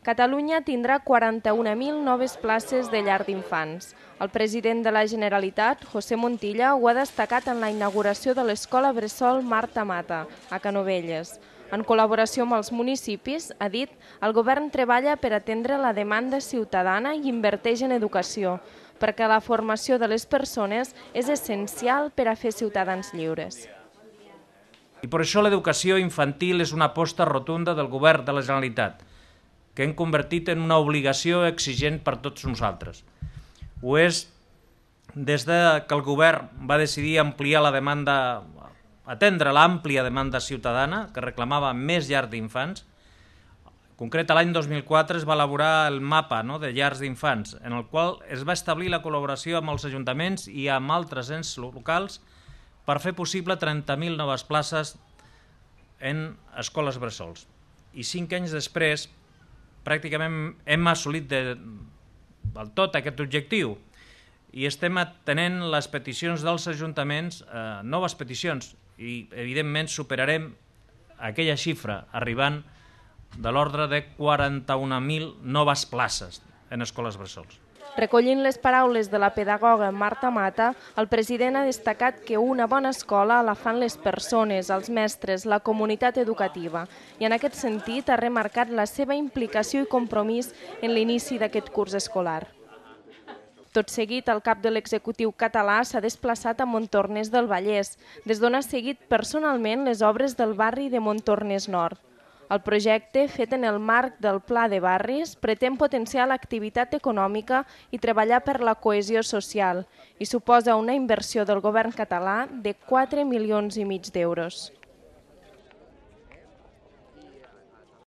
Catalunya tindrà 41.000 noves places de llar d'infants. El president de la Generalitat, José Montilla, ho ha destacat en la inauguració de l'escola bressol Marta Mata, a Canovelles. En col·laboració amb els municipis, ha dit, el govern treballa per atendre la demanda ciutadana i inverteix en educació, perquè la formació de les persones és essencial per a fer ciutadans lliures. I per això l'educació infantil és una aposta rotunda del govern de la Generalitat, que hem convertit en una obligació exigent per tots nosaltres. Ho és des que el govern va decidir ampliar la demanda, atendre l'àmplia demanda ciutadana que reclamava més llars d'infants. En concret, l'any 2004 es va elaborar el mapa de llars d'infants, en el qual es va establir la col·laboració amb els ajuntaments i amb altres ens locals per fer possible 30.000 noves places en escoles bressols. I 5 anys després, pràcticament hem assolit del tot aquest objectiu i estem atenent les peticions dels ajuntaments, noves peticions, i evidentment superarem aquella xifra arribant de l'ordre de 41.000 noves places en escoles bressols. Recollint les paraules de la pedagoga Marta Mata, el president ha destacat que una bona escola la fan les persones, els mestres, la comunitat educativa, i en aquest sentit ha remarcat la seva implicació i compromís en l'inici d'aquest curs escolar. Tot seguit, el cap de l'executiu català s'ha desplaçat a Montornès del Vallès, des d'on ha seguit personalment les obres del barri de Montornès Nord. El projecte, fet en el marc del Pla de Barris, pretén potenciar l'activitat econòmica i treballar per la cohesió social i suposa una inversió del govern català de 4,5 milions d'euros.